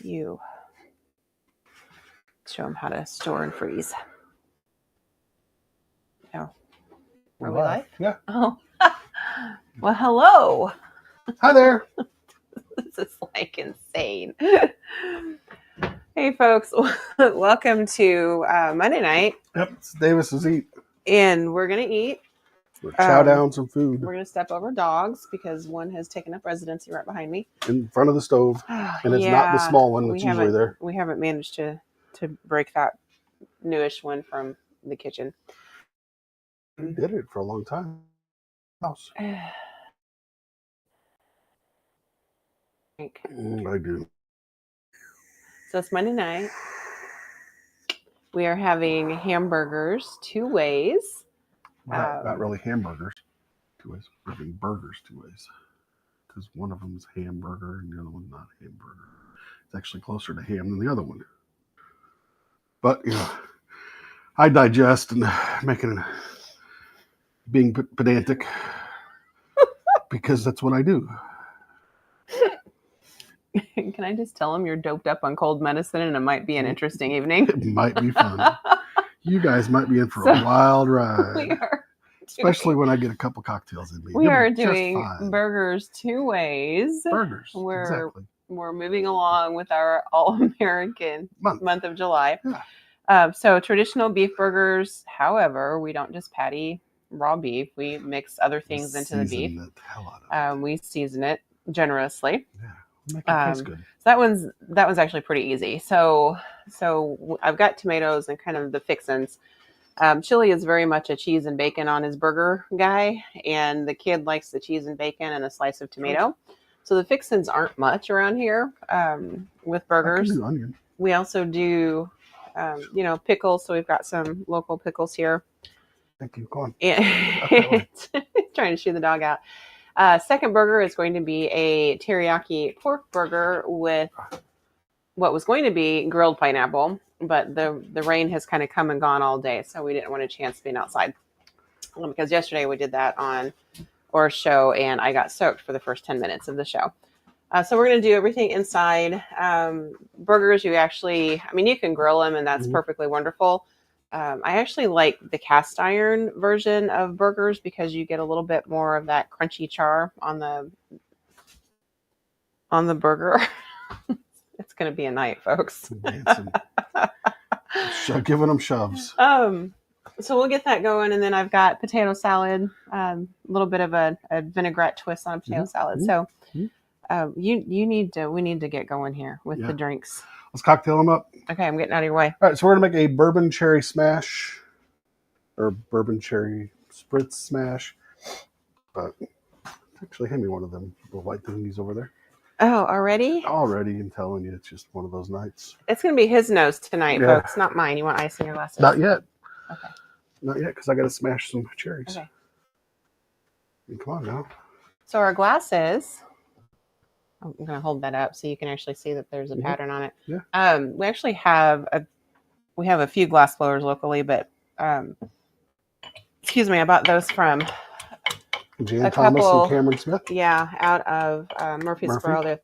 you. Show them how to store and freeze. Oh, are we live? Yeah. Oh, well, hello. Hi there. This is like insane. Hey, folks. Welcome to Monday night. Yep, it's Davis's Eat. And we're going to eat. We're chow down some food. We're going to step over dogs because one has taken up residency right behind me. In front of the stove. And it's not the small one that's usually there. We haven't managed to break that newish one from the kitchen. We did it for a long time. House. I do. So it's Monday night. We are having hamburgers 2 ways. Not really hamburgers 2 ways. We're having burgers 2 ways. Because one of them is hamburger and the other one's not hamburger. It's actually closer to ham than the other one. But, you know, I digest and being pedantic because that's what I do. Can I just tell them you're doped up on cold medicine and it might be an interesting evening? It might be fun. You guys might be in for a wild ride. We are. Especially when I get a couple cocktails in me. We are doing burgers 2 ways. Burgers, exactly. We're moving along with our All-American month of July. Yeah. So traditional beef burgers, however, we don't just patty raw beef. We mix other things into the beef. We season it generously. Yeah. Make it taste good. So that one's actually pretty easy. So I've got tomatoes and kind of the fixins. Chili is very much a cheese and bacon on his burger guy, and the kid likes the cheese and bacon and a slice of tomato. So the fixins aren't much around here with burgers. I can do onion. We also do, pickles. So we've got some local pickles here. Thank you. Go on. Trying to shoo the dog out. Second burger is going to be a teriyaki pork burger with what was going to be grilled pineapple, but the rain has kind of come and gone all day, so we didn't want a chance being outside. Because yesterday we did that on our show, and I got soaked for the first 10 minutes of the show. So we're going to do everything inside. Burgers, you can grill them, and that's perfectly wonderful. I actually like the cast iron version of burgers because you get a little bit more of that crunchy char on the burger. It's going to be a night, folks. Giving them shoves. So we'll get that going, and then I've got potato salad, a little bit of a vinaigrette twist on a potato salad. So we need to get going here with the drinks. Let's cocktail them up. Okay, I'm getting out of your way. All right, so we're going to make a bourbon cherry smash or bourbon cherry spritz smash. But actually, hand me one of them little white thingies over there. Oh, already? Already, I'm telling you, it's just one of those nights. It's going to be his nose tonight, folks, not mine. You want ice in your glasses? Not yet. Okay. Not yet, because I got to smash some cherries. Okay. Come on now. So our glasses... I'm going to hold that up so you can actually see that there's a pattern on it. Yeah. We actually have a few glass blowers locally, but excuse me, I bought those from Jan Thomas and Cameron Smith. Yeah, out of Murfreesboro.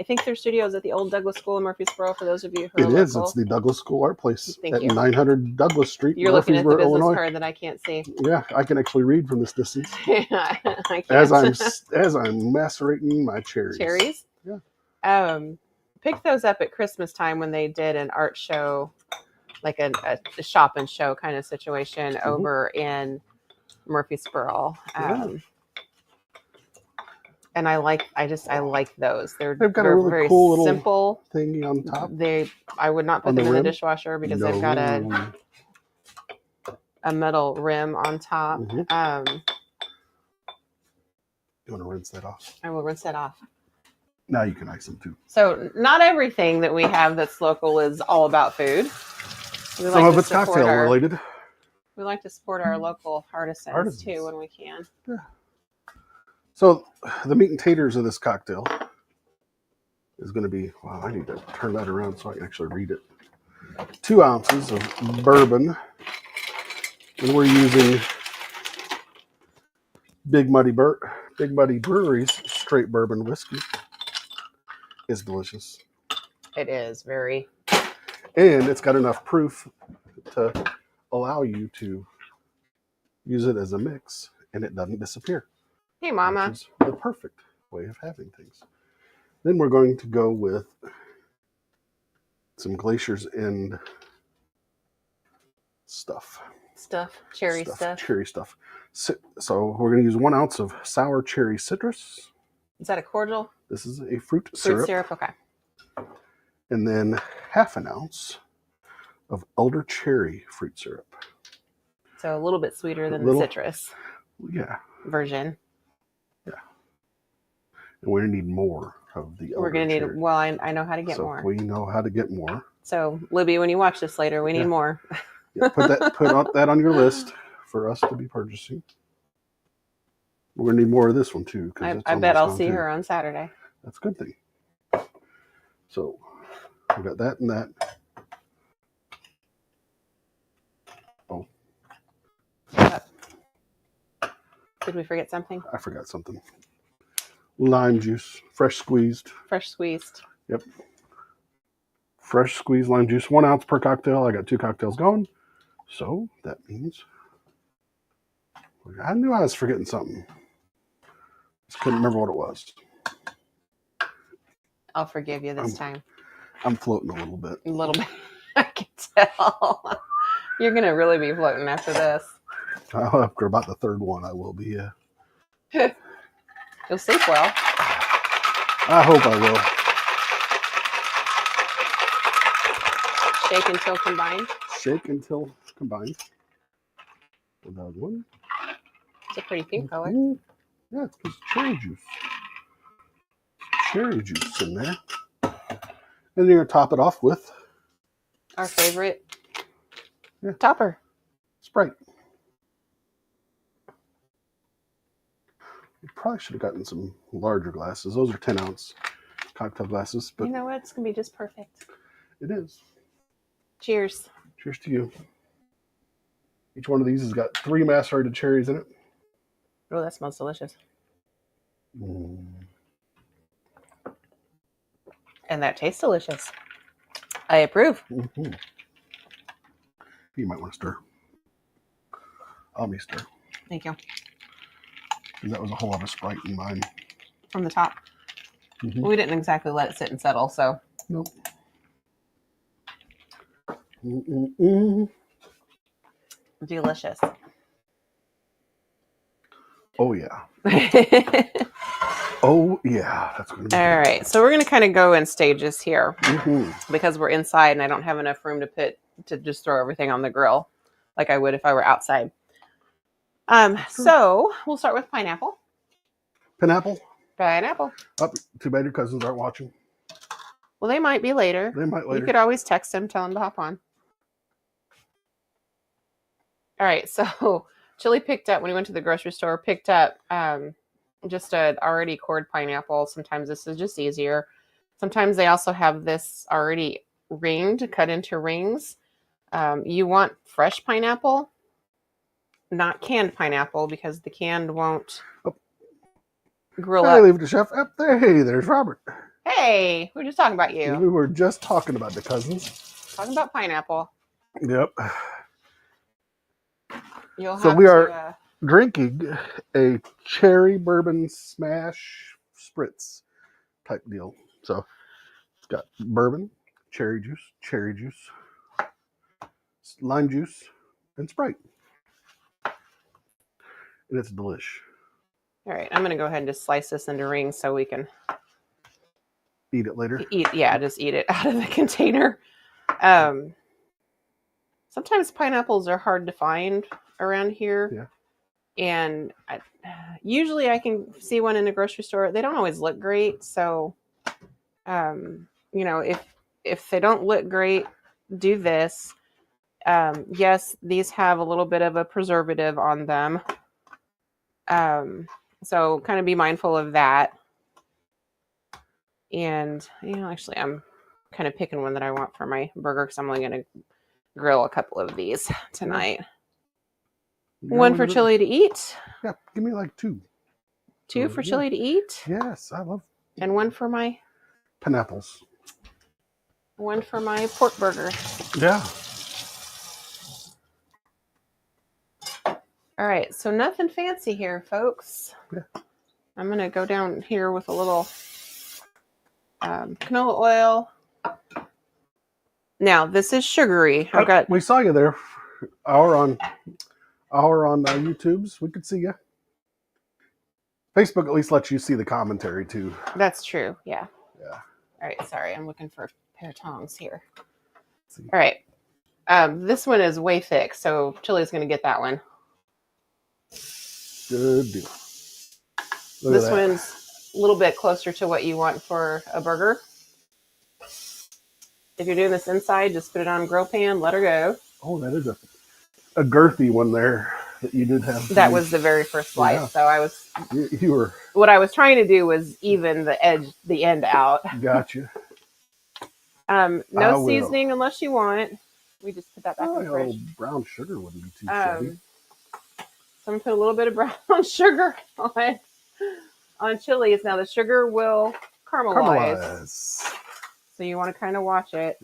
I think their studio's at the old Douglas School in Murfreesboro. For those of you who are local. Local. It's the Douglas School Art Place Thank at you. 900 Douglas Street. You're looking at the business Illinois. card that I can't see. Yeah, I can actually read from this distance. I can't. As I'm macerating my cherries. Cherries? Yeah. Picked those up at Christmas time when they did an art show, like a shop and show kind of situation over in Murfreesboro. And I like those. They've got a really very cool little simple thingy on top. I would not put them in the dishwasher because they've got a metal rim on top. You want to rinse that off? I will rinse that off. Now you can ice them too. So not everything that we have that's local is all about food. Some of it's cocktail related. We like to support our local artisans too when we can. Yeah. So the meat and taters of this cocktail is going to be, wow, I need to turn that around so I can actually read it. 2 ounces of bourbon. And we're using Big Muddy Brewery's straight bourbon whiskey. It's delicious. It is very. And it's got enough proof to allow you to use it as a mix, and it doesn't disappear. Hey, Mama. Which is the perfect way of having things. Then we're going to go with some Glacier's End stuff. Cherry stuff. Cherry stuff. So we're going to use 1 ounce of sour cherry citrus. Is that a cordial? This is a fruit syrup. Fruit syrup, okay. And then 1/2 ounce of elder cherry fruit syrup. So a little bit sweeter than the citrus version. Yeah. And we're going to need more of the elder We're going to need, cherry. well, I know how to get more. We know how to get more. So, Libby, when you watch this later, we need more. Yeah, put that on your list for us to be purchasing. We're going to need more of this one, too. I bet I'll see her on Saturday. That's a good thing. So, we got that and that. Oh. Did we forget something? I forgot something. Lime juice, fresh squeezed. Fresh squeezed. Yep. Fresh squeezed lime juice, 1 ounce per cocktail. I got 2 cocktails going. So, that means... I knew I was forgetting something. Just couldn't remember what it was. I'll forgive you this time. I'm floating a little bit. A little bit. I can tell. You're going to really be floating after this. After about the 3rd one, I will be. You'll sleep well. I hope I will. Shake until combined. Shake until combined. Another one. It's a pretty pink color. Yeah, it's cherry juice. Cherry juice in there. And you're going to top it off with our favorite topper. Sprite. We probably should have gotten some larger glasses. Those are 10-ounce cocktail glasses. But you know what? It's going to be just perfect. It is. Cheers. Cheers to you. Each one of these has got 3 macerated cherries in it. Oh, that smells delicious. And that tastes delicious. I approve. Mm-hmm. You might want to stir. I'll be stir. Thank you. Because that was a whole lot of Sprite in mine. From the top. Mm-hmm. We didn't exactly let it sit and settle, so. Nope. Mm-mm-mm. Delicious. Oh, yeah. Oh, yeah. That's going to be all right. So we're going to kind of go in stages here because we're inside and I don't have enough room to just throw everything on the grill like I would if I were outside. So we'll start with pineapple. Pineapple? Pineapple. Oh, too bad your cousins aren't watching. Well, they might be later. They might later. You could always text them, tell them to hop on. All right. So Chili picked up, when he went to the grocery store, picked up just a already cored pineapple. Sometimes this is just easier. Sometimes they also have this already ringed, cut into rings. You want fresh pineapple, not canned pineapple, because the canned won't grill up. Hey, leave the chef up there. Hey, there's Robert. Hey, we were just talking about you. We were just talking about the cousins. Talking about pineapple. Yep. You'll have so we are drinking a cherry bourbon smash spritz type deal. So it's got bourbon, cherry juice, lime juice, and Sprite. And it's delish. All right, I'm going to go ahead and just slice this into rings so we can eat it later. Just eat it out of the container. Sometimes pineapples are hard to find around here. Yeah. And usually I can see one in the grocery store. They don't always look great. So, if they don't look great, do this. Yes, these have a little bit of a preservative on them. So kind of be mindful of that. And, actually I'm kind of picking one that I want for my burger because I'm only going to grill a couple of these tonight. One for Chili to eat. Yeah, give me like 2. 2 for Chili to eat. Yes, I love. And one for my pineapples. one for my pork burger. Yeah. All right, so nothing fancy here, folks. Yeah. I'm going to go down here with a little canola oil. Now, this is sugary. I've got. We saw you there. Hour on YouTube's. We could see you. Facebook at least lets you see the commentary too. That's true. Yeah. Yeah. All right. Sorry, I'm looking for a pair of tongs here. See. All right. This one is way thick, so Chili's going to get that one. Good deal. This one's a little bit closer to what you want for a burger. If you're doing this inside, just put it on a grill pan, let her go. Oh, that is a girthy one there that you did have. That was the very first slice. Yeah. So I was. You were. What I was trying to do was even the end out. Gotcha. No seasoning unless you want. We just put that back in the fridge. Oh, brown sugar wouldn't be too shabby. So I'm gonna put a little bit of brown sugar on chilies. Now the sugar will caramelize. So you want to kind of watch it.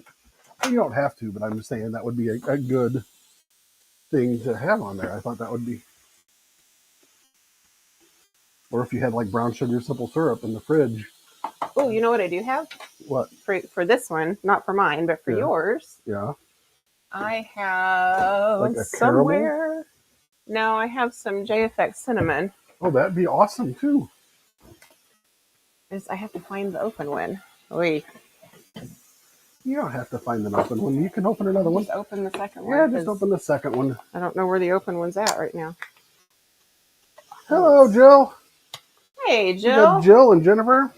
You don't have to, but I'm just saying that would be a good thing to have on there. I thought that would be. Or if you had like brown sugar simple syrup in the fridge. Oh, you know what I do have? What? For this one, not for mine, but for yours. Yeah. I have like a somewhere. Caramel? No, I have some JFX cinnamon. Oh, that'd be awesome too. I have to find the open one. Wait. You don't have to find an open one. You can open another one. Just open the second one. Yeah, just open the second one. I don't know where the open one's at right now. Hello, Jill. Hey, Jill. You got Jill and Jennifer.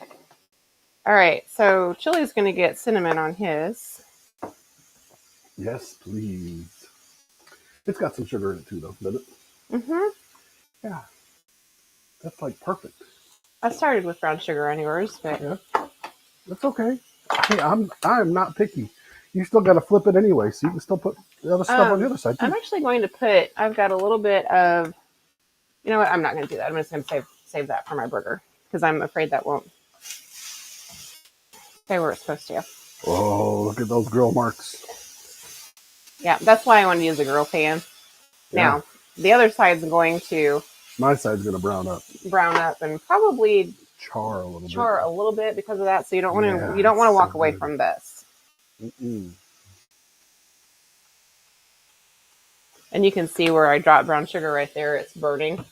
All right, so Chili's going to get cinnamon on his. Yes, please. It's got some sugar in it too, though, doesn't it? Mm-hmm. Yeah. That's like perfect. I started with brown sugar on yours, but yeah, that's okay. Hey, I'm not picky. You still got to flip it anyway, so you can still put the other stuff on the other side too. I'm actually going to put. I've got a little bit of. You know what? I'm not going to do that. I'm just going to save that for my burger because I'm afraid that won't stay where it's supposed to. Oh, look at those grill marks. Yeah, that's why I want to use a grill pan. Yeah. Now, the other side's going to. My side's going to brown up and probably char a little bit because of that. So you don't want to you don't want to walk away from this. Mm-mm. And you can see where I dropped brown sugar right there. It's burning.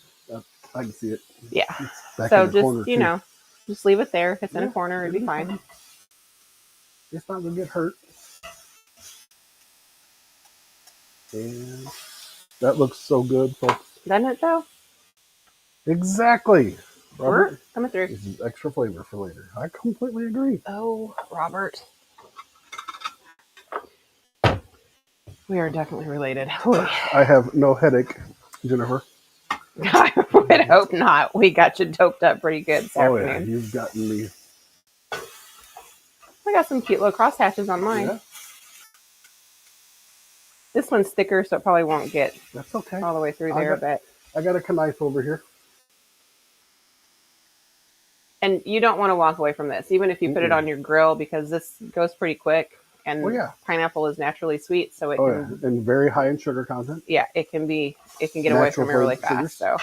I can see it. Yeah. So just just leave it there. If it's in a corner, it'd be fine. It's not going to get hurt. And that looks so good, folks. Doesn't it though? Exactly. Robert, coming through. This is extra flavor for later. I completely agree. Oh, Robert. We are definitely related. I have no headache, Jennifer. I would hope not. We got you doped up pretty good this afternoon. Yeah, you've gotten me. I got some cute little crosshatches on mine. Yeah. This one's thicker, so it probably won't get That's okay. all the way through there. But I got a knife over here. And you don't want to walk away from this, even if you put it on your grill, because this goes pretty quick. And pineapple is naturally sweet, so it can, and very high in sugar content. Yeah, it can get away from you really fast. So.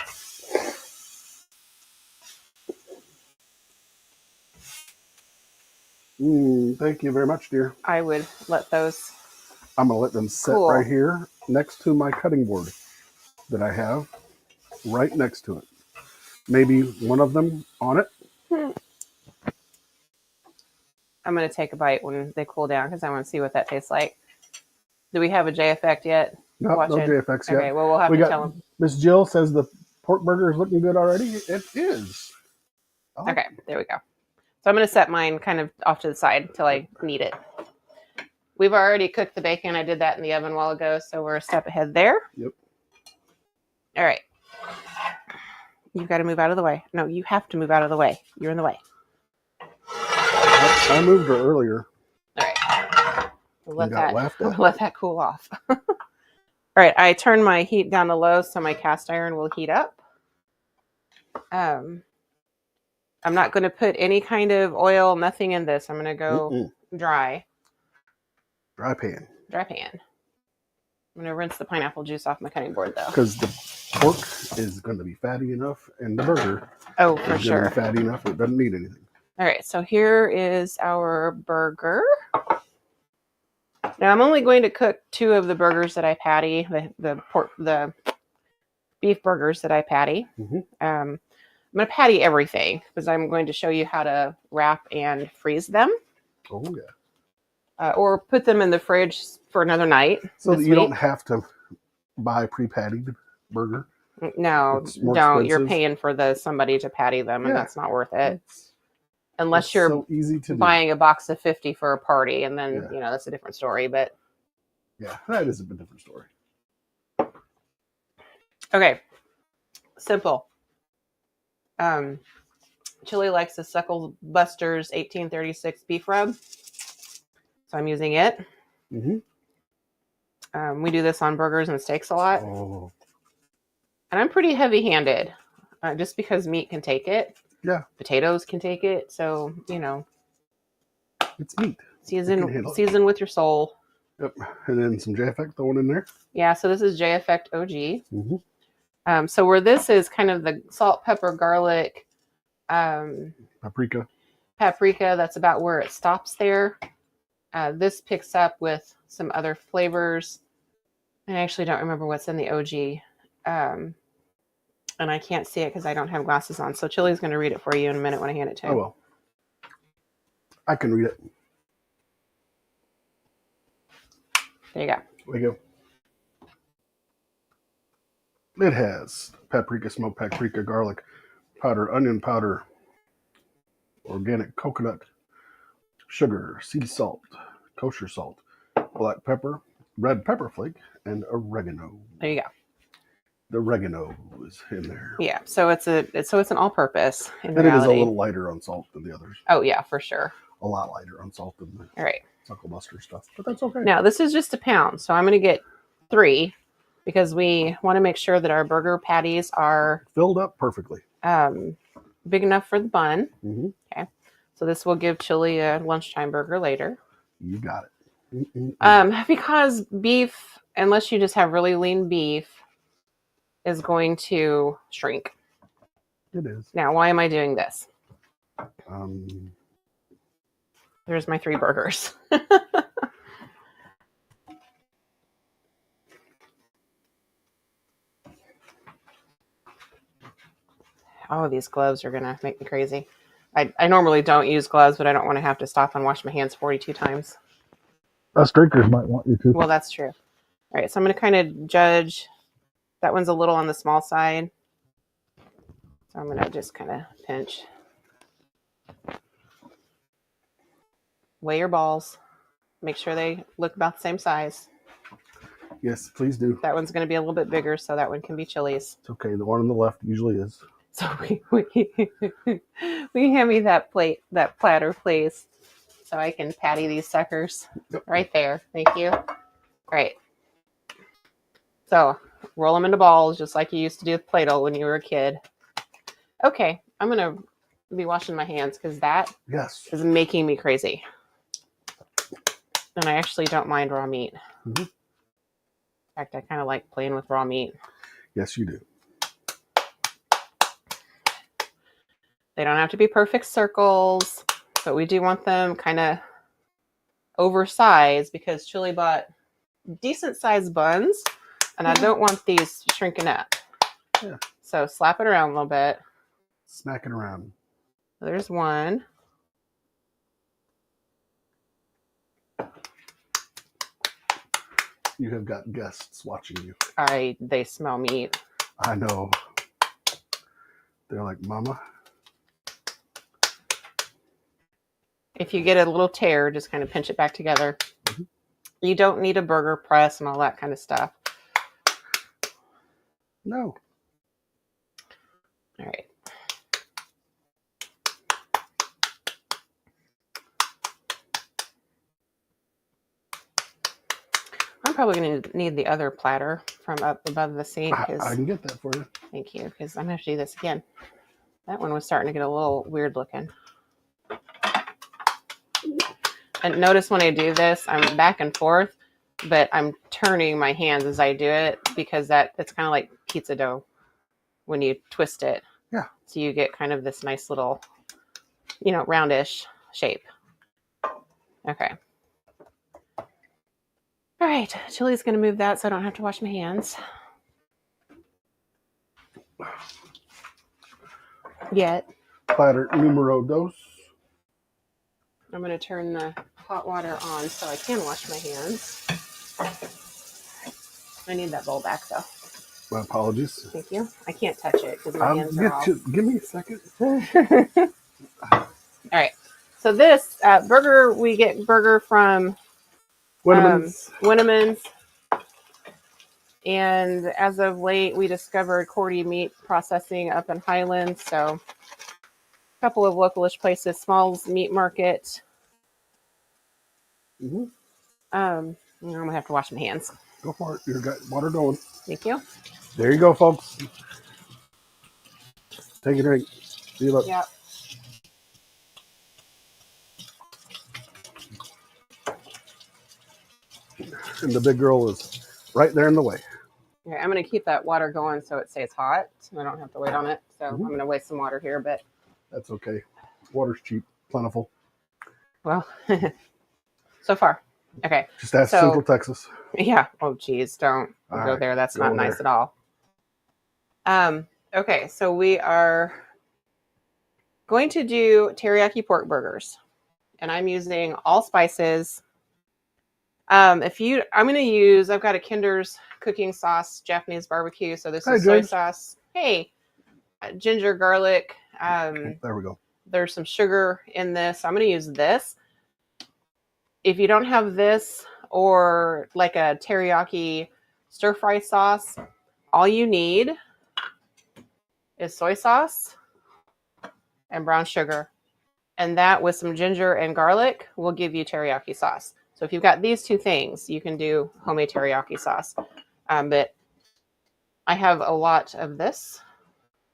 Thank you very much, dear. I would let those. I'm gonna let them sit right here next to my cutting board that I have, right next to it. Maybe one of them on it. I'm going to take a bite when they cool down because I want to see what that tastes like. Do we have a J effect yet? No J effects yet. Okay, well, we'll have to tell them. Miss Jill says the pork burger is looking good already. It is. Okay, there we go. So I'm going to set mine kind of off to the side until I need it. We've already cooked the bacon. I did that in the oven a while ago, so we're a step ahead there. Yep. All right. You've got to move out of the way. No, you have to move out of the way. You're in the way. I moved her earlier. All right. Let that cool off. All right. I turned my heat down to low so my cast iron will heat up. I'm not going to put any kind of oil, nothing in this. I'm going to go dry. Dry pan. Dry pan. I'm going to rinse the pineapple juice off my cutting board, though. Because the pork is going to be fatty enough, and the burger Oh, for is sure. going to be fatty enough. It doesn't need anything. All right, so here is our burger. Now I'm only going to cook 2 of the burgers that I patty, the beef burgers that I patty. Mm-hmm. I'm going to patty everything because I'm going to show you how to wrap and freeze them. Oh, yeah. Or put them in the fridge for another night. So that you don't have to buy pre-pattied burger. No, don't. You're paying for somebody to patty them, and that's not worth it. Unless you're so easy to buying a box of 50 for a party, and then that's a different story. But yeah, that is a different story. Okay, simple. Chili likes the Suckle Buster's 1836 beef rub. So I'm using it. Mm-hmm. We do this on burgers and steaks a lot. Oh. And I'm pretty heavy-handed, just because meat can take it. Yeah. Potatoes can take it. So, it's meat. Season with your soul. Yep. And then some J-Effect thrown in there. Yeah, so this is J-Effect OG. Mm-hmm. So where this is kind of the salt, pepper, garlic, paprika, that's about where it stops there. This picks up with some other flavors. I actually don't remember what's in the OG. And I can't see it because I don't have glasses on. So Chili's going to read it for you in a minute when I hand it to him. Oh, well. I can read it. There you go. There you go. It has paprika, smoked paprika, garlic powder, onion powder, organic coconut, sugar, sea salt, kosher salt, black pepper, red pepper flake, and oregano. There you go. The oregano is in there. Yeah, so it's an all-purpose. And it is a little lighter on salt than the others. Oh yeah, for sure. A lot lighter on salt than the All right. Suckle Buster stuff, but that's okay. Now this is just a pound, so I'm going to get 3 because we want to make sure that our burger patties are filled up perfectly. Big enough for the bun. Mm-hmm. Okay. So this will give Chili a lunchtime burger later. You got it. Because beef, unless you just have really lean beef, is going to shrink. It is. Now, why am I doing this? There's my 3 burgers. Oh, these gloves are going to make me crazy. I normally don't use gloves, but I don't want to have to stop and wash my hands 42 times. Us drinkers might want you to. Well, that's true. All right, so I'm going to kind of judge. That one's a little on the small side. So I'm going to just kind of pinch. Weigh your balls. Make sure they look about the same size. Yes, please do. That one's going to be a little bit bigger, so that one can be Chili's. It's okay. The one on the left usually is. So we hand me that platter, please, so I can patty these suckers. Yep. Right there. Thank you. All right. So roll them into balls, just like you used to do with Play-Doh when you were a kid. Okay, I'm going to be washing my hands because that is making me crazy. And I actually don't mind raw meat. Mm-hmm. In fact, I kind of like playing with raw meat. Yes, you do. They don't have to be perfect circles, but we do want them kind of oversized because Chili bought decent sized buns, and I don't want these shrinking up. Yeah. So slap it around a little bit. Snacking around. There's one. You have got guests watching you. They smell meat. I know. They're like, Mama. If you get a little tear, just kind of pinch it back together. Mm-hmm. You don't need a burger press and all that kind of stuff. No. All right. I'm probably going to need the other platter from up above the sink. I can get that for you. Thank you, because I'm going to have to do this again. That one was starting to get a little weird looking. And notice when I do this, I'm back and forth, but I'm turning my hands as I do it because it's kind of like pizza dough when you twist it. Yeah. So you get kind of this nice little, roundish shape. Okay. All right. Chili's going to move that so I don't have to wash my hands. Yet. Platter numero dos. I'm going to turn the hot water on so I can wash my hands. I need that bowl back, though. My apologies. Thank you. I can't touch it because my hands are all... Give me a second. All right. So this burger, we get burger from Winneman's. And as of late, we discovered Cordy Meat Processing up in Highlands. So a couple of localish places, Smalls Meat Market. Mm-hmm. I'm going to have to wash my hands. Go for it. You got water going. Thank you. There you go, folks. Take a drink. See you later. Yep. And the big girl is right there in the way. Okay, I'm going to keep that water going so it stays hot. So I don't have to wait on it. So I'm going to waste some water here, but... That's okay. Water's cheap, plentiful. Well, so far. Okay. Just ask Central Texas. Yeah. Oh, geez. Don't go there. That's not nice at all. Okay. So we are going to do teriyaki pork burgers. And I'm using all spices. I've got a Kinder's cooking sauce, Japanese barbecue. So this is soy sauce. Hey, ginger, garlic. There we go. There's some sugar in this. I'm going to use this. If you don't have this or like a teriyaki stir fry sauce, all you need is soy sauce and brown sugar. And that with some ginger and garlic will give you teriyaki sauce. So if you've got these two things, you can do homemade teriyaki sauce. But I have a lot of this,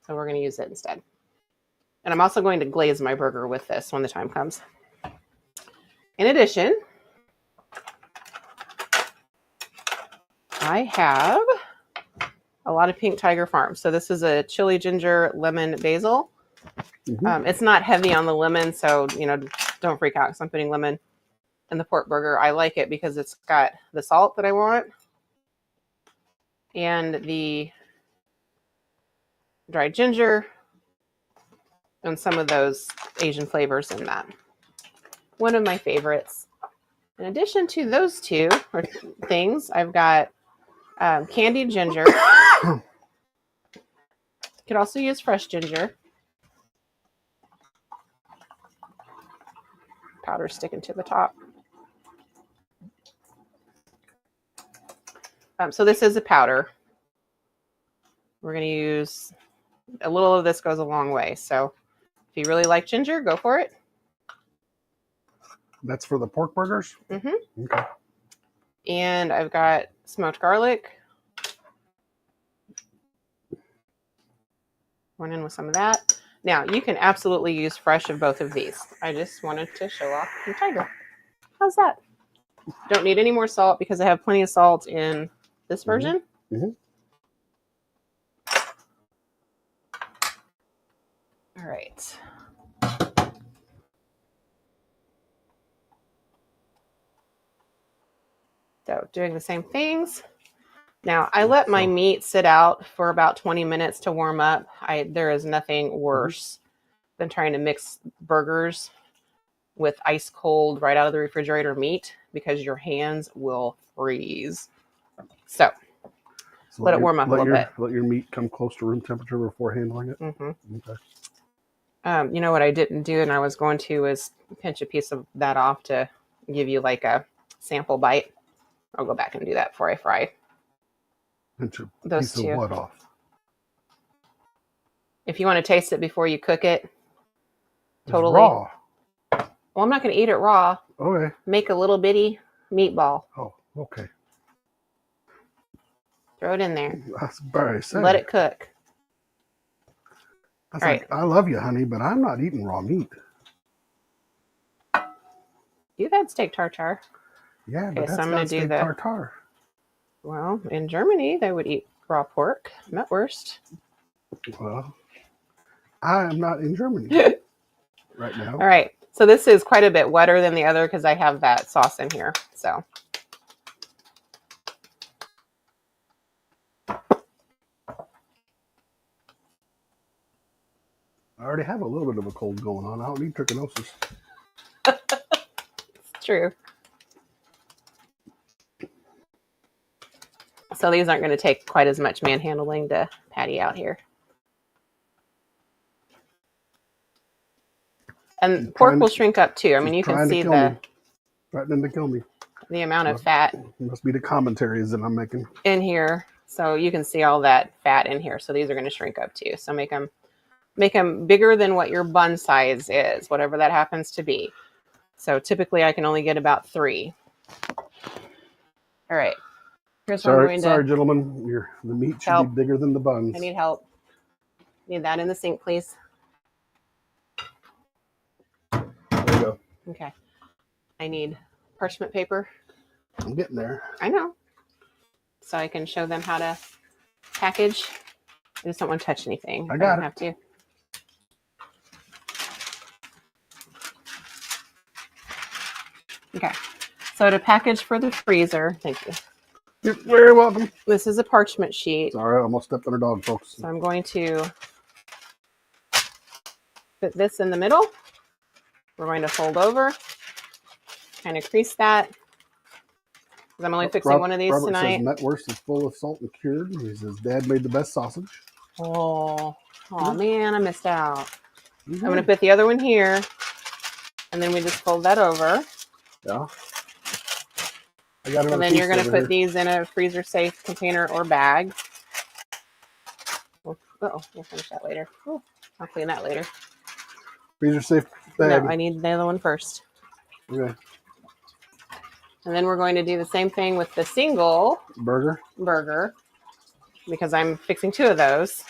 so we're going to use it instead. And I'm also going to glaze my burger with this when the time comes. In addition, I have a lot of Pink Tiger Farm. So this is a chili ginger lemon basil. Mm-hmm. It's not heavy on the lemon, so don't freak out because I'm putting lemon in the pork burger. I like it because it's got the salt that I want and the dried ginger and some of those Asian flavors in that. One of my favorites. In addition to those two things, I've got candied ginger. You could also use fresh ginger. Powder sticking to the top. So this is a powder. We're going to use a little of this goes a long way. So if you really like ginger, go for it. That's for the pork burgers? Mm-hmm. Okay. And I've got smoked garlic. Went in with some of that. Now, you can absolutely use fresh of both of these. I just wanted to show off the tiger. How's that? Don't need any more salt because I have plenty of salt in this version. Mm-hmm. All right. So doing the same things. Now, I let my meat sit out for about 20 minutes to warm up. There is nothing worse than trying to mix burgers with ice cold right out of the refrigerator meat because your hands will freeze. So let it warm up a little bit. Let your meat come close to room temperature before handling it. Mm-hmm. Okay. You know what I didn't do, and I was going to, is pinch a piece of that off to give you like a sample bite. I'll go back and do that before I fry. Pinch a those piece two. Of what off? If you want to taste it before you cook it, totally. It's raw. Well, I'm not going to eat it raw. Okay. Make a little bitty meatball. Oh, okay. Throw it in there. That's very sad. Let it cook. All right. I love you, honey, but I'm not eating raw meat. You've had steak tartare. Yeah, Okay, but so that's I'm gonna not do steak the. tartare. Well, in Germany, they would eat raw pork, Metwurst. Well, I am not in Germany right now. All right. So this is quite a bit wetter than the other because I have that sauce in here. So. I already have a little bit of a cold going on. I don't need trichinosis. It's true. So these aren't going to take quite as much manhandling to patty out here. And pork will shrink up too. I mean, you can see threatening to kill me. The amount of fat. Must be the commentaries that I'm making in here. So you can see all that fat in here. So these are going to shrink up too. So make them bigger than what your bun size is, whatever that happens to be. So typically I can only get about 3. All right. Here's what I'm going to. Sorry, gentlemen. The meat should be bigger than the buns. I need help. Need that in the sink, please. There you go. Okay. I need parchment paper. I'm getting there. I know. So I can show them how to package. I just don't want to touch anything. I don't have to. Okay. So to package for the freezer, thank you. You're very welcome. This is a parchment sheet. Sorry, I almost stepped on her dog, folks. So I'm going to put this in the middle. We're going to fold over, kind of crease that. Because I'm only fixing one of these Robert tonight. Says Metwurst is full of salt and cured. He says Dad made the best sausage. Oh man, I missed out. I'm going to put the other one here, and then we just fold that over. Yeah. I got and then you're going to put these in a freezer safe container or bag. We'll finish that later. I'll clean that later. Freezer safe bag. No, I need the other one first. Okay. And then we're going to do the same thing with the single burger because I'm fixing 2 of those.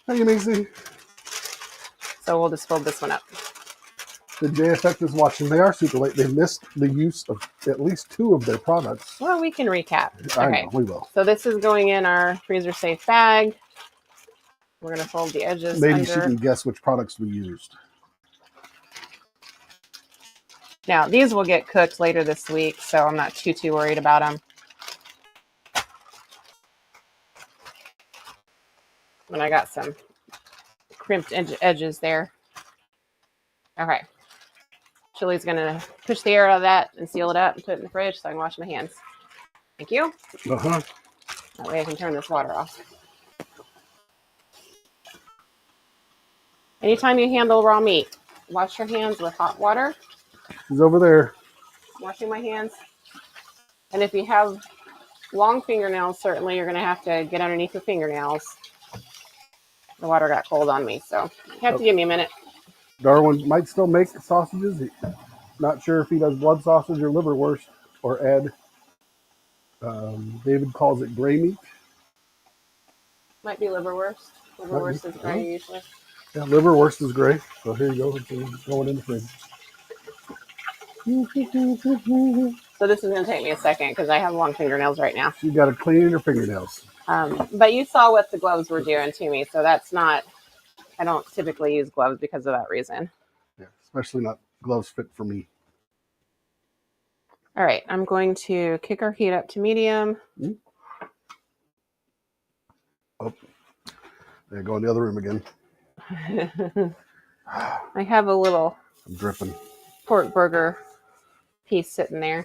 Hey, Macy. So we'll just fold this one up. The JFX is watching. They are super late. They missed the use of at least 2 of their products. Well, we can recap. I know, we will. So this is going in our freezer safe bag. We're going to fold the edges Maybe under. she can guess which products we used. Now, these will get cooked later this week, so I'm not too worried about them. And I got some crimped edges there. Okay. Chili's going to push the air out of that and seal it up and put it in the fridge so I can wash my hands. Thank you. Uh-huh. That way I can turn this water off. Anytime you handle raw meat, wash your hands with hot water. He's over there. Washing my hands. And if you have long fingernails, certainly you're going to have to get underneath your fingernails. The water got cold on me, so you have to give me a minute. Darwin might still make sausages. Not sure if he does blood sausage or liverwurst or Ed. David calls it gray meat. Might be liverwurst. Liverwurst is gray usually. Yeah, liverwurst is gray. So here you go. It's going in the fridge. So this is going to take me a second because I have long fingernails right now. You got to clean your fingernails. But you saw what the gloves were doing to me, so that's not. I don't typically use gloves because of that reason. Yeah, especially not gloves fit for me. All right, I'm going to kick our heat up to medium. Oh, there, go in the other room again. I have a little I'm dripping pork burger piece sitting there.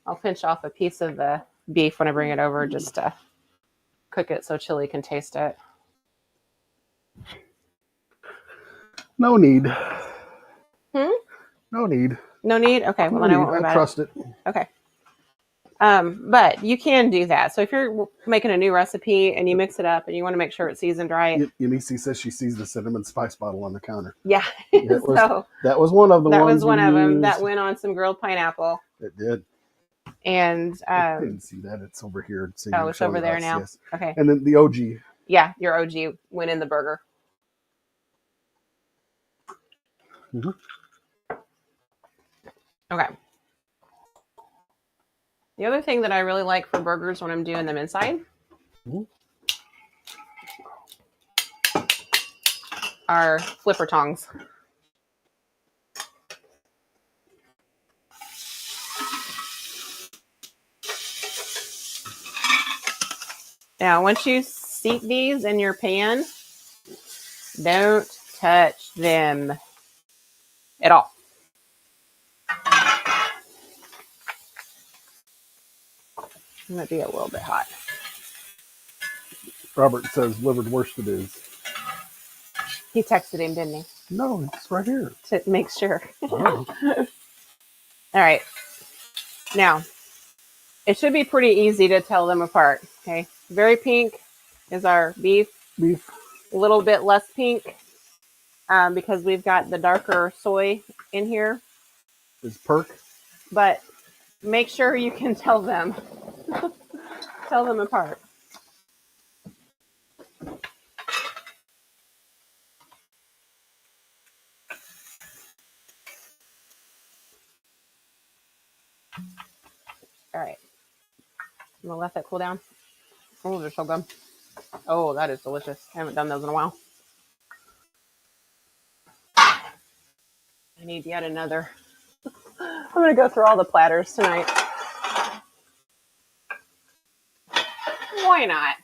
I'll pinch off a piece of the beef when I bring it over just to cook it so Chili can taste it. No need. No need? Okay, well, no then need. I won't worry about it. Trust it. Okay. But you can do that. So if you're making a new recipe and you mix it up and you want to make sure it's seasoned right. Yamisi says she sees the cinnamon spice bottle on the counter. Yeah. That was one of the ones. That was one of them. That went on some grilled pineapple. It did. And I didn't see that. It's over here. It's over there now. Yes. Okay. And then the OG. Yeah, your OG went in the burger. Mhm. Okay. The other thing that I really like for burgers when I'm doing them inside Mhm. are flipper tongs. Now, once you seat these in your pan, don't touch them at all. It might be a little bit hot. Robert says livered worsted is. He texted him, didn't he? No, it's right here. To make sure. Oh. All right. Now, it should be pretty easy to tell them apart. Okay. Very pink is our beef. Beef. A little bit less pink because we've got the darker soy in here. Is perk. But make sure you can tell them. Tell them apart. All right. I'm going to let that cool down. Oh, they're so good. Oh, that is delicious. I haven't done those in a while. I need yet another. I'm going to go through all the platters tonight. Why not?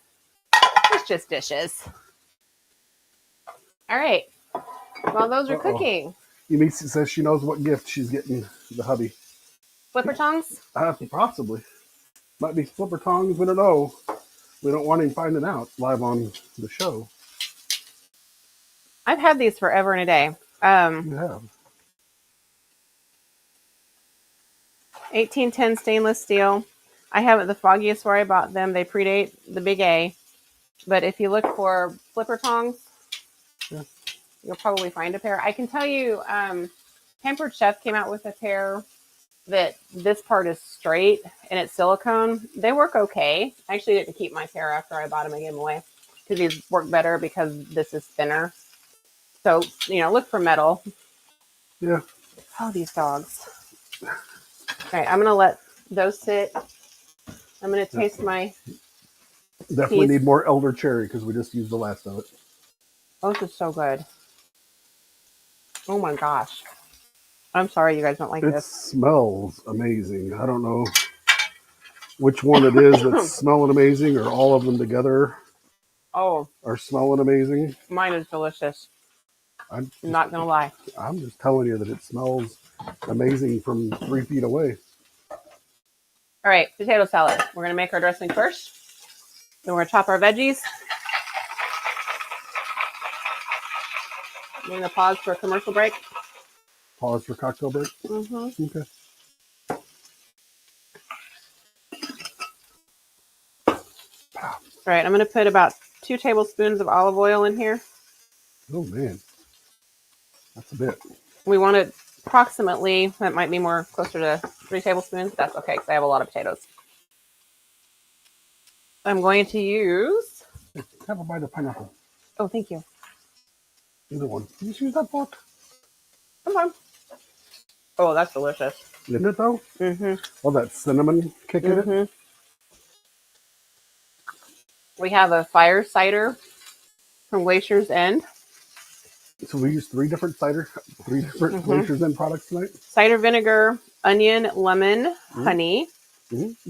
It's just dishes. All right. While those are cooking. Yumisi says she knows what gift she's getting the hubby. Flipper tongs? Possibly. Might be flipper tongs. We don't know. We don't want him finding out live on the show. I've had these forever and a day. You have. 1810 stainless steel. I have it the foggiest where I bought them. They predate the Big A. But if you look for flipper tongs, you'll probably find a pair. I can tell you, Pampered Chef came out with a pair that this part is straight and it's silicone. They work okay. I actually didn't keep my pair after I bought them and gave them away because these work better because this is thinner. So, look for metal. Yeah. Oh, these dogs. All right, I'm going to let those sit. I'm going to taste my Definitely piece. need more elder cherry because we just used the last of it. Oh, this is so good. Oh my gosh. I'm sorry you guys don't like this. It smells amazing. I don't know which one it is that's smelling amazing or all of them together are smelling amazing. Mine is delicious. I'm not going to lie. I'm just telling you that it smells amazing from 3 feet away. All right, potato salad. We're going to make our dressing first. Then we're going to chop our veggies. We're going to pause for a commercial break. Pause for cocktail break? Mm-hmm. Okay. All right, I'm going to put about 2 tablespoons of olive oil in here. Oh, man. That's a bit. We want it approximately, that might be more closer to 3 tablespoons. That's okay because I have a lot of potatoes. I'm going to use... Have a bite of pineapple. Oh, thank you. Either one. Can you just use that fork? Okay. Oh, that's delicious. Isn't it, though? Mm-hmm. All that cinnamon kick in it. We have a fire cider from Glacier's End. So we use 3 different Glacier's End products tonight? Cider vinegar, onion, lemon, honey,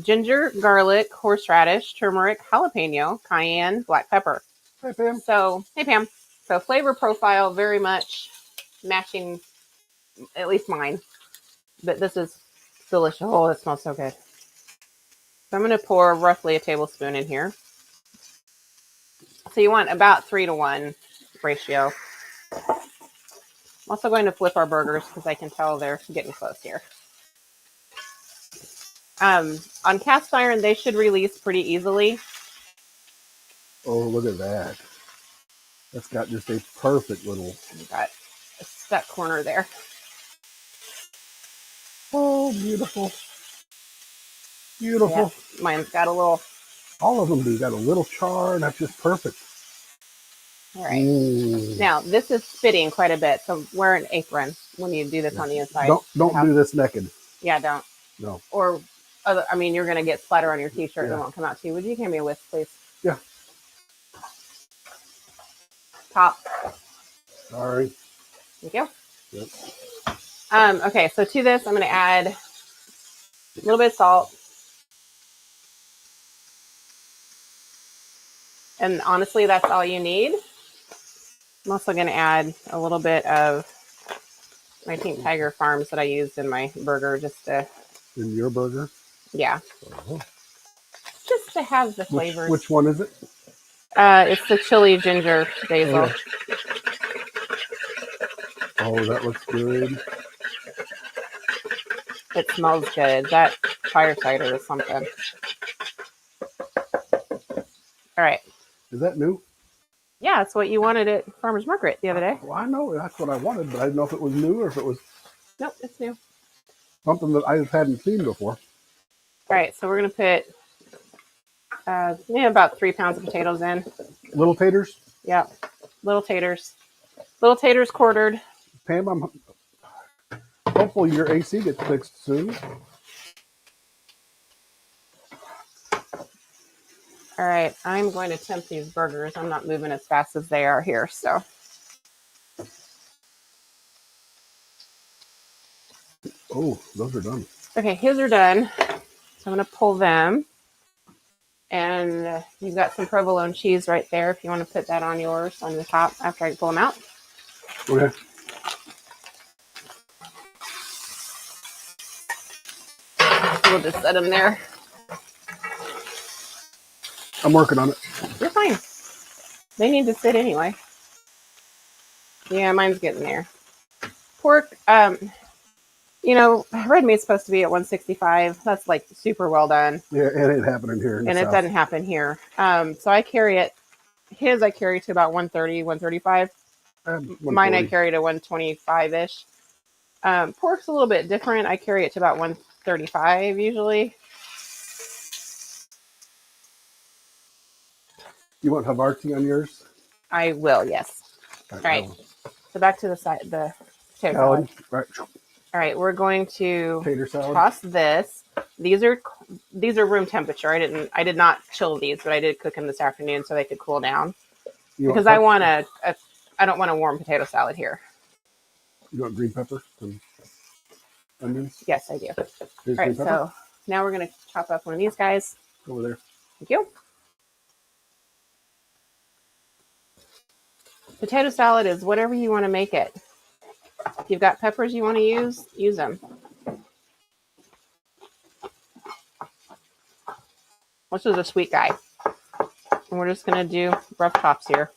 ginger, garlic, horseradish, turmeric, jalapeno, cayenne, black pepper. Hey, Pam. Hey, Pam. So flavor profile very much matching, at least mine. But this is delicious. Oh, it smells so good. So I'm going to pour roughly a tablespoon in here. So you want about 3-to-1 ratio. I'm also going to flip our burgers because I can tell they're getting close here. On cast iron, they should release pretty easily. Oh, look at that. That's got just a perfect little... You got a stuck corner there. Oh, beautiful. Beautiful. Yeah, mine's got a little... All of them do. Got a little char, and that's just perfect. All right. Now, this is spitting quite a bit, so wear an apron when you do this on the inside. Don't do this naked. Yeah, don't. No. Or, I mean, you're going to get splatter on your t-shirt and it won't come out to you. Would you give me a whisk, please? Yeah. Top. Sorry. Thank you. Yep. Okay, so to this, I'm going to add a little bit of salt. And honestly, that's all you need. I'm also going to add a little bit of my Pink Tiger Farms that I used in my burger just to... In your burger? Yeah. Uh-huh. Just to have the flavors. Which one is it? It's the chili ginger basil. Oh, that looks good. It smells good. That fire cider is something. All right. Is that new? Yeah, it's what you wanted at Farmer's Market the other day. Well, I know that's what I wanted, but I didn't know if it was new or if it was... Nope, it's new. Something that I just hadn't seen before. All right, so we're going to put about 3 pounds of potatoes in. Little taters? Yeah, little taters. Little taters quartered. Pam, I'm hopeful your AC gets fixed soon. All right, I'm going to tempt these burgers. I'm not moving as fast as they are here, so. Oh, those are done. Okay, his are done. So I'm going to pull them. And you've got some provolone cheese right there if you want to put that on yours on the top after I pull them out. Okay. We'll just set them there. I'm working on it. You're fine. They need to sit anyway. Yeah, mine's getting there. Pork, red meat's supposed to be at 165. That's like super well done. Yeah, it ain't happening here. And it doesn't happen here. So I carry it. His I carry to about 130, 135. Mine I carry to 125-ish. Pork's a little bit different. I carry it to about 135 usually. You want Havarti on yours? I will, yes. All right. So back to the potato salad. Right. All right, we're going to Tater salad. toss this. These are room temperature. I did not chill these, but I did cook them this afternoon so they could cool down. Because I want I don't want a warm potato salad here. You want green pepper and onions? Yes, I do. Here's all right, so now we're going to chop up one of these guys. Over there. Thank you. Potato salad is whatever you want to make it. If you've got peppers you want to use them. This is a sweet guy. And we're just going to do rough chops here.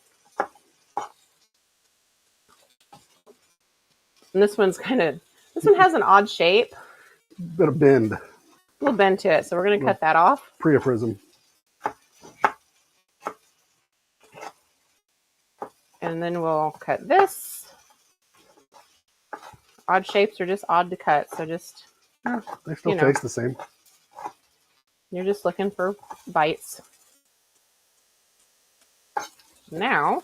And this one has an odd shape. Bit of bend. A little bend to it. So we're going to cut that off. Priapism. And then we'll cut this. Odd shapes are just odd to cut. So just, they still taste the same. You're just looking for bites. Now,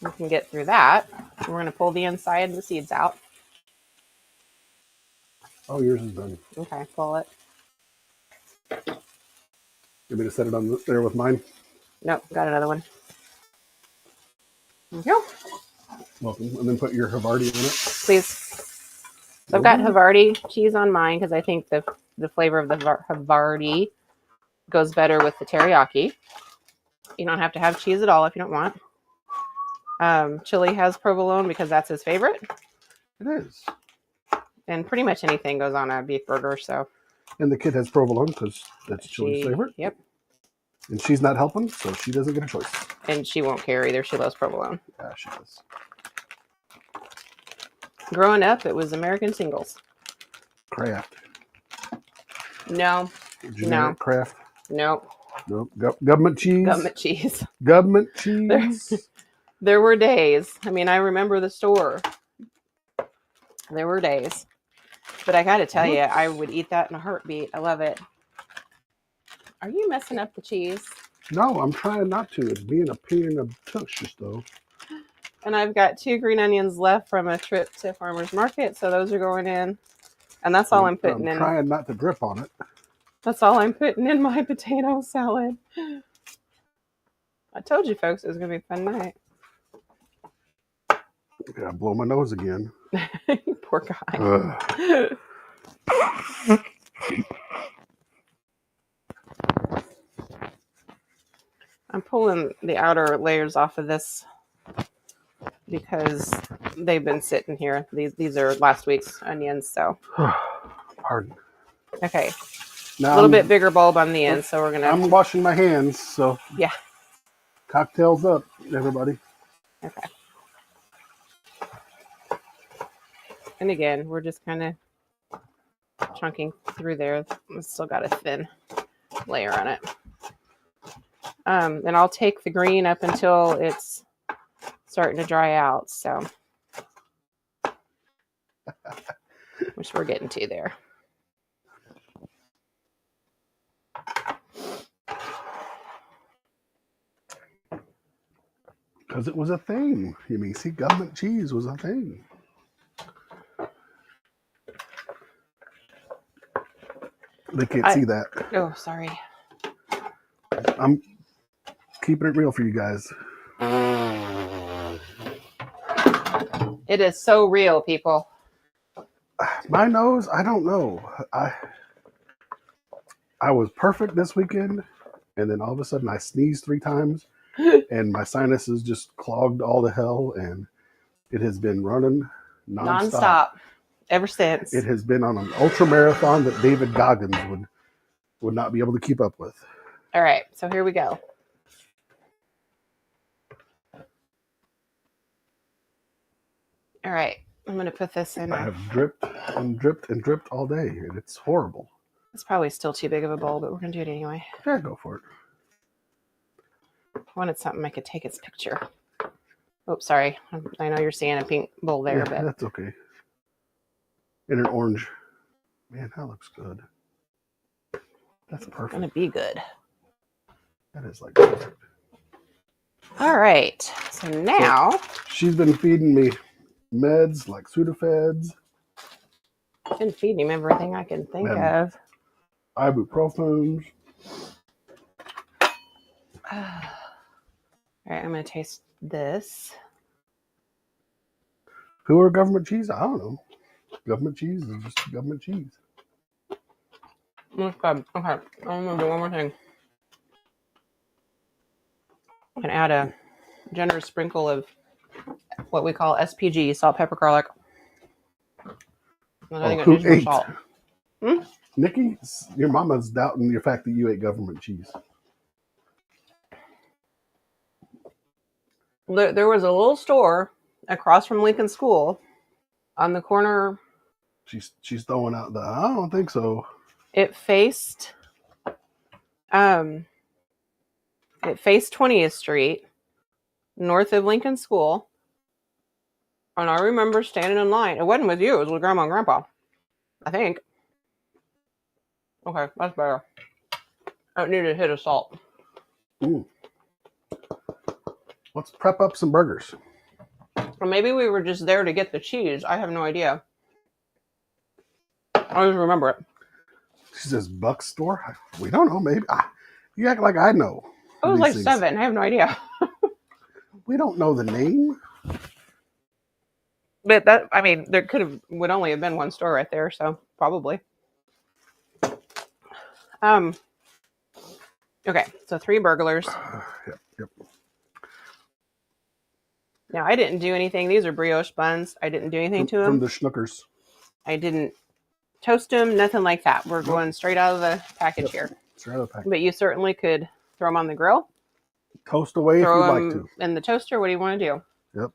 we can get through that. We're going to pull the inside and the seeds out. Oh, yours is done. Okay, pull it. You want me to set it on there with mine? Nope, got another one. There you go. Welcome. And then put your Havarti on it. Please. So I've got Havarti cheese on mine because I think the flavor of the Havarti goes better with the teriyaki. You don't have to have cheese at all if you don't want. Chili has provolone because that's his favorite. It is. And pretty much anything goes on a beef burger. So. And the kid has provolone because that's Chili's favorite. Yep. And she's not helping, so she doesn't get a choice. And she won't care either. She loves provolone. Yeah, she does. Growing up, it was American Singles. Kraft. No. Generic Kraft. Nope. Nope. Government cheese. Government cheese. Government cheese. There were days. I mean, I remember the store. There were days. But I got to tell you, I would eat that in a heartbeat. I love it. Are you messing up the cheese? No, I'm trying not to. It's being a pain in the tush, though. And I've got 2 green onions left from a trip to farmer's market, so those are going in. And that's all I'm putting in. I'm trying not to drip on it. That's all I'm putting in my potato salad. I told you folks it was going to be a fun night. Yeah, blow my nose again. You poor guy. I'm pulling the outer layers off of this because they've been sitting here. These are last week's onions, so. Pardon. Okay. Now a little bit bigger bulb on the end, so we're going to... I'm washing my hands, so... Yeah. Cocktails up, everybody. Okay. And again, we're just kind of chunking through there. It's still got a thin layer on it. And I'll take the green up until it's starting to dry out, so... Which we're getting to there. Because it was a thing. You mean, see, government cheese was a thing. They can't see that. Oh, sorry. I'm keeping it real for you guys. It is so real, people. My nose, I don't know. I was perfect this weekend, and then all of a sudden I sneezed 3 times, and my sinuses just clogged all to hell, and it has been running nonstop ever since. It has been on an ultra marathon that David Goggins would not be able to keep up with. All right, so here we go. All right, I'm going to put this in. I have dripped and dripped and dripped all day, and it's horrible. It's probably still too big of a bowl, but we're going to do it anyway. Yeah, go for it. I wanted something I could take its picture. Oh, sorry. I know you're seeing a pink bowl there, but that's okay. And an orange. Man, that looks good. That's perfect. It's going to be good. That is like perfect. All right. So now... she's been feeding me meds like Sudafeds. I've been feeding him everything I can think of. Ibuprofens. All right, I'm going to taste this. Who are government cheese? I don't know. Government cheese is just government cheese. That's good. Okay, I'm going to do one more thing. I'm going to add a generous sprinkle of what we call SPG, salt, pepper, garlic. I think who ate? Salt. Nikki, your mama's doubting the fact that you ate government cheese. There was a little store across from Lincoln School on the corner. She's throwing out the, I don't think so. It faced 20th Street, north of Lincoln School. And I remember standing in line. It wasn't with you. It was with Grandma and Grandpa, I think. Okay, that's better. I don't need a hit of salt. Ooh. Let's prep up some burgers. Or maybe we were just there to get the cheese. I have no idea. I just remember it. She says Buck store? We don't know. Maybe. You act like I know. It was like things. 7. I have no idea. We don't know the name. But there would only have been one store right there, so probably. Okay, so 3 burglars. Yep. Now, I didn't do anything. These are brioche buns. I didn't do anything to them. From the Schnookers. I didn't toast them, nothing like that. We're going straight out of the package here. Straight out of the package. But you certainly could throw them on the grill. Toast away if you'd like to. In the toaster. What do you want to do? Yep.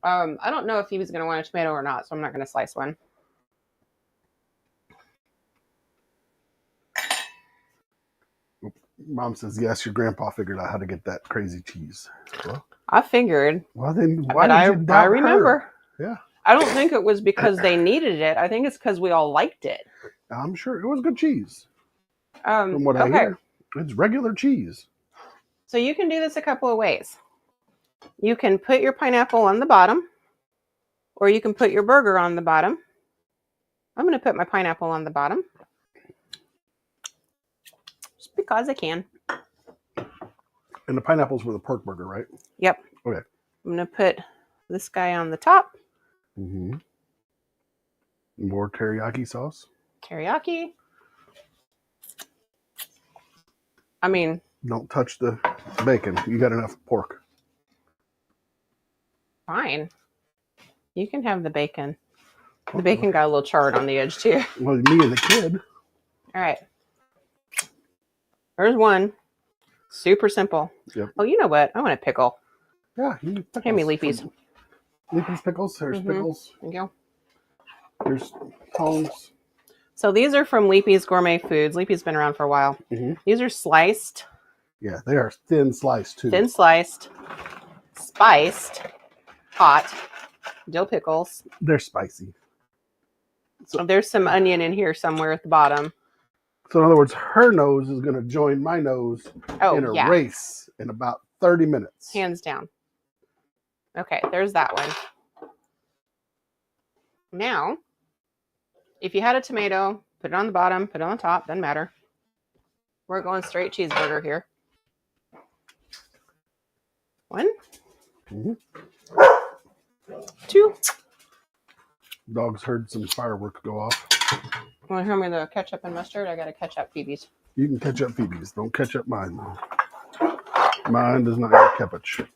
I don't know if he was going to want a tomato or not, so I'm not going to slice one. Mom says, yes, your grandpa figured out how to get that crazy cheese. Well, I figured. Well, then why did you doubt I remember. Her? Yeah. I don't think it was because they needed it. I think it's because we all liked it. I'm sure it was good cheese. From what I hear. It's regular cheese. So you can do this a couple of ways. You can put your pineapple on the bottom, or you can put your burger on the bottom. I'm going to put my pineapple on the bottom just because I can. And the pineapples were the pork burger, right? Yep. Okay. I'm going to put this guy on the top. Mm-hmm. More teriyaki sauce. Teriyaki. I mean, don't touch the bacon. You got enough pork. Fine. You can have the bacon. The bacon got a little charred on the edge too. Well, me and the kid. All right. There's one. Super simple. Yep. Oh, you know what? I want a pickle. Yeah, you need pickles. Hand me Leafies. Leafies pickles. There's pickles. Thank you. There's tongs. So these are from Leafy's Gourmet Foods. Leafy's been around for a while. Mm-hmm. These are sliced. Yeah, they are thin sliced too. Thin sliced, spiced, hot dill pickles. They're spicy. So there's some onion in here somewhere at the bottom. So in other words, her nose is going to join my nose in a race in about 30 minutes. Hands down. Okay, there's that one. Now, if you had a tomato, put it on the bottom, put it on the top, doesn't matter. We're going straight cheeseburger here. One. Mm-hmm. Two. Dogs heard some fireworks go off. Want to hand me the ketchup and mustard? I got to catch up Phoebe's. You can catch up Phoebe's. Don't catch up mine, though. Mine does not get ketchup.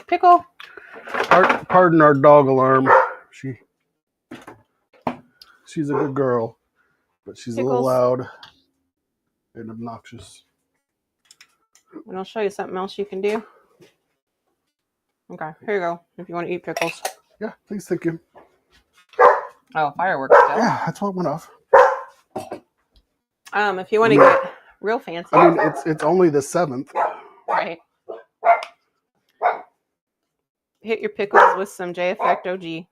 Pickle. Pardon our dog alarm. She's a good girl, but she's Pickles. a little loud and obnoxious. And I'll show you something else you can do. Okay, here you go. If you want to eat pickles. Yeah, please, thank you. Oh, fireworks still. Yeah, that's what went off. If you want to get real fancy. I mean, it's only the 7th. Right. Hit your pickles with some J Effect OG.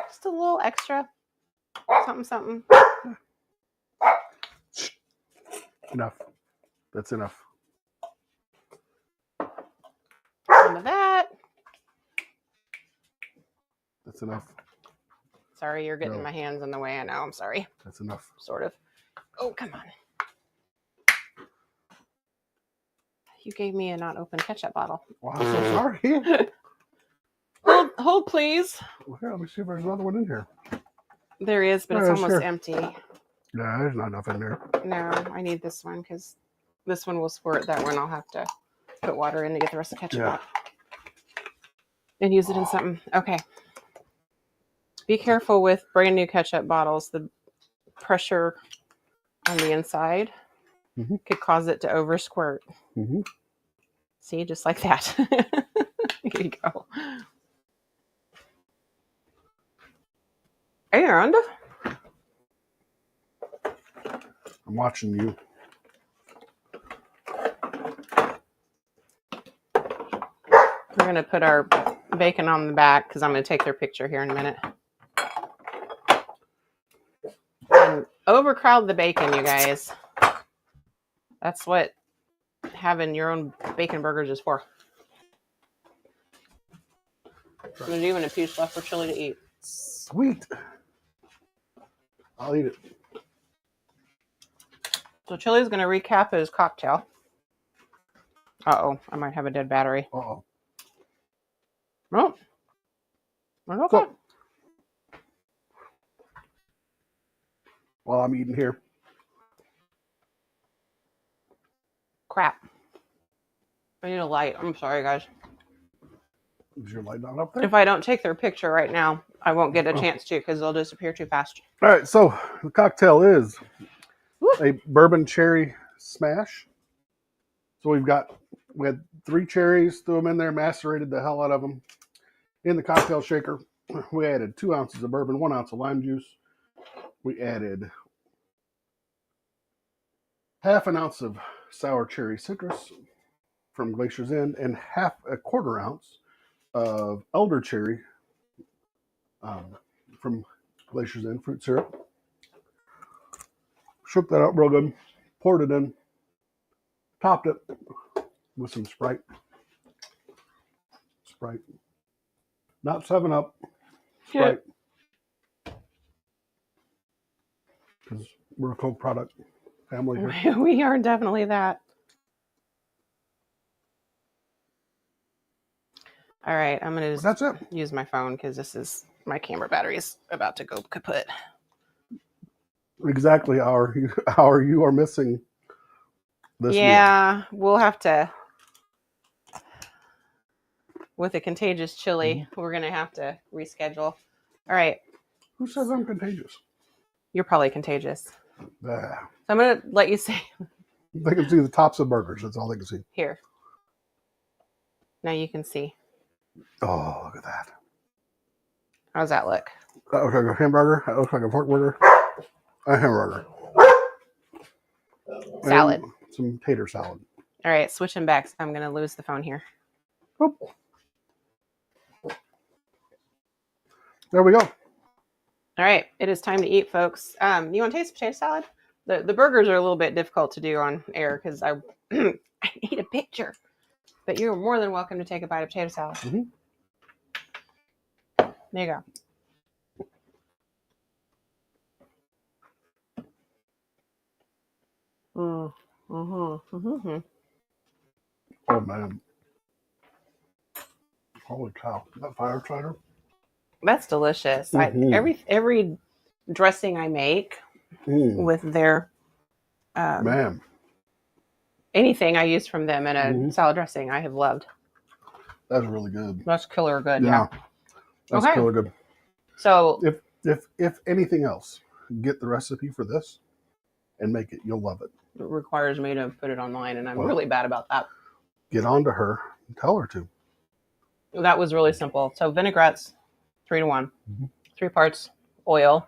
Just a little extra. Something. Enough. That's enough. Some of that. That's enough. Sorry, you're getting my hands in the way. I know. I'm sorry. That's enough. Sort of. Oh, come on. You gave me a not open ketchup bottle. Wow, I'm so sorry. Hold, please. Well, here, let me see if there's another one in here. There is, but it's almost empty. Yeah, there's not enough in there. No, I need this one because this one will squirt. That one I'll have to put water in to get the rest of the ketchup out. And use it in something. Okay. Be careful with brand new ketchup bottles. The pressure on the inside could cause it to over squirt. Mm-hmm. See, just like that. Here you go. And I'm watching you. we're going to put our bacon on the back because I'm going to take their picture here in a minute. And overcrowd the bacon, you guys. That's what having your own bacon burgers is for. There's even a piece left for Chili to eat. Sweet. I'll eat it. So Chili's going to recap his cocktail. Uh-oh, I might have a dead battery. Uh-oh. No. We're okay. So, while I'm eating here. Crap. I need a light. I'm sorry, guys. Is your light not up there? If I don't take their picture right now, I won't get a chance to because they'll disappear too fast. All right, so the cocktail is a bourbon cherry smash. So we had 3 cherries, threw them in there, macerated the hell out of them. In the cocktail shaker, we added 2 ounces of bourbon, 1 ounce of lime juice. We added half an ounce of sour cherry citrus from Glacier's End and a quarter ounce of elder cherry from Glacier's in fruit syrup. Shook that up real good. Poured it in. Topped it with some Sprite. Sprite. Not 7-Up. Sprite. Because we're a Coke product family here. We are definitely that. All right, I'm going to That's it. use my phone because my camera battery is about to go kaput. Exactly hour you are missing this meal. We'll have to, with a contagious chili, we're going to have to reschedule. All right. Who says I'm contagious? You're probably contagious. So Ah. I'm going to let you say. They can see the tops of burgers. That's all they can see. Here. Now you can see. Oh, look at that. How's that look? That looks like a hamburger. That looks like a pork burger. A hamburger. Salad. And some tater salad. All right, switching back. So I'm going to lose the phone here. Oop. There we go. All right, it is time to eat, folks. You want to taste potato salad? The burgers are a little bit difficult to do on air because I need a picture. But you're more than welcome to take a bite of potato salad. Mm-hmm. There you go. Oh, man. Holy cow. That fire starter? That's delicious. Every dressing I make with their man, anything I use from them in a salad dressing, I have loved. That's really good. That's killer good. Yeah. That's killer good. So if anything else, get the recipe for this and make it. You'll love it. It requires me to put it online, and I'm really bad about that. Get on to her and tell her to. That was really simple. So vinaigrettes, 3-to-1. 3 parts oil,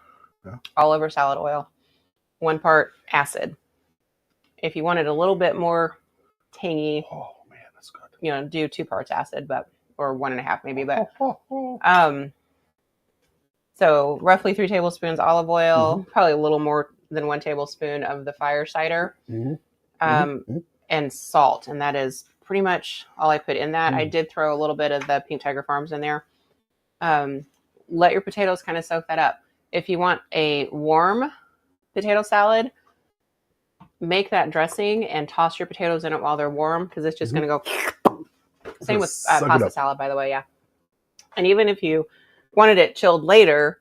all over salad oil, 1 part acid. If you wanted a little bit more tangy, oh man, that's good. Do 2 parts acid, or 1.5 maybe. But so roughly 3 tablespoons olive oil, probably a little more than 1 tablespoon of the fire cider, and salt, and that is pretty much all I put in that. I did throw a little bit of the Pink Tiger Farms in there. Let your potatoes kind of soak that up. If you want a warm potato salad, make that dressing and toss your potatoes in it while they're warm, because it's just going to go. Same with pasta salad, by the way. Yeah. And even if you wanted it chilled later,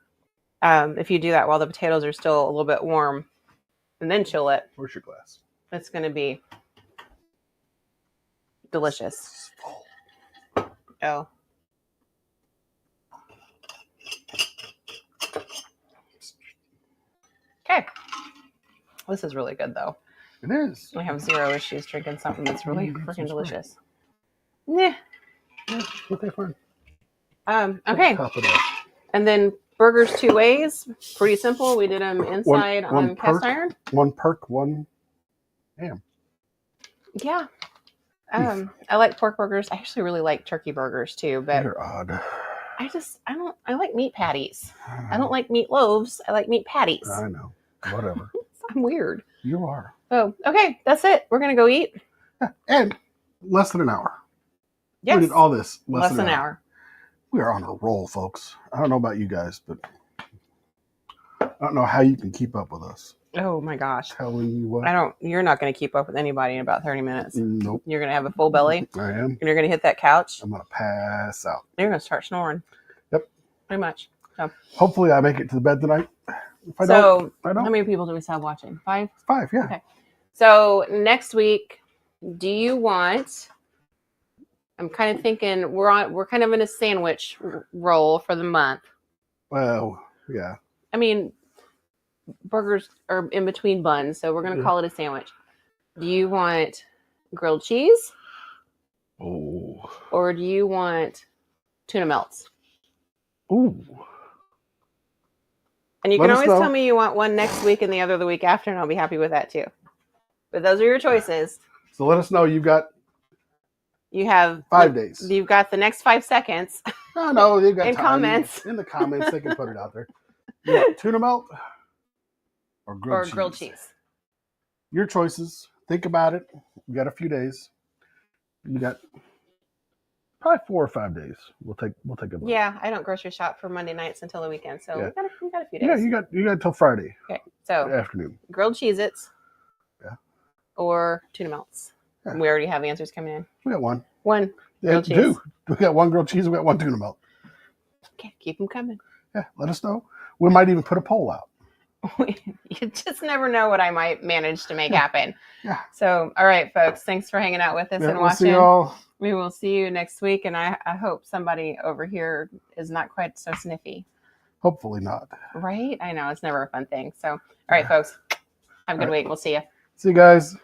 if you do that while the potatoes are still a little bit warm and then chill it. Where's your glass? It's going to be delicious. Oh. Okay. This is really good, though. It is. I have 0 issues drinking something that's really freaking delicious. Yeah. Okay, fine. Okay. And then burgers 2 ways. Pretty simple. We did them inside on cast iron. 1 perk, 1 ham. Yeah. I like pork burgers. I actually really like turkey burgers too, but they're odd. I like meat patties. I don't like meat loaves. I like meat patties. I know. Whatever. I'm weird. You are. Oh, okay. That's it. We're going to go eat. And less than an hour. Yes. We did all this less than an hour. We are on a roll, folks. I don't know about you guys, but I don't know how you can keep up with us. Oh my gosh. Telling you what. You're not going to keep up with anybody in about 30 minutes. Nope. You're going to have a full belly. I am. And you're going to hit that couch. I'm going to pass out. You're going to start snoring. Yep. Pretty much. So. Hopefully I make it to the bed tonight. If I don't. How many people do we still have watching? 5? 5, yeah. Okay. So next week, do you want... I'm kind of thinking we're kind of in a sandwich roll for the month. Well, yeah. I mean, burgers are in between buns, so we're going to call it a sandwich. Do you want grilled cheese? Oh. Or do you want tuna melts? Ooh. And you can always tell me you want one next week and the other the week after, and I'll be happy with that too. But those are your choices. So let us know. You have 5 days. You've got the next 5 seconds. No, they've got in time. Comments. In the comments, they can put it out there. You got tuna melt or grilled cheese. Your choices. Think about it. We got a few days. You got probably 4 or 5 days. We'll take a vote. Yeah, I don't grocery shop for Monday nights until the weekend, so Yeah. we got a few days. Yeah, you got until Friday. Okay, so afternoon. Grilled Cheez-Its. Yeah. Or tuna melts. Yeah. We already have answers coming in. We got one. One. Yeah, two. We got one grilled cheese. We got one tuna melt. Okay, keep them coming. Yeah, let us know. We might even put a poll out. You just never know what I might manage to make happen. Yeah. So, all right, folks. Thanks for hanging out with us and we'll watching. See y'all. We will see you next week, and I hope somebody over here is not quite so sniffy. Hopefully not. Right? I know. It's never a fun thing. So, all right, folks. Have a good week. We'll see you. See you guys.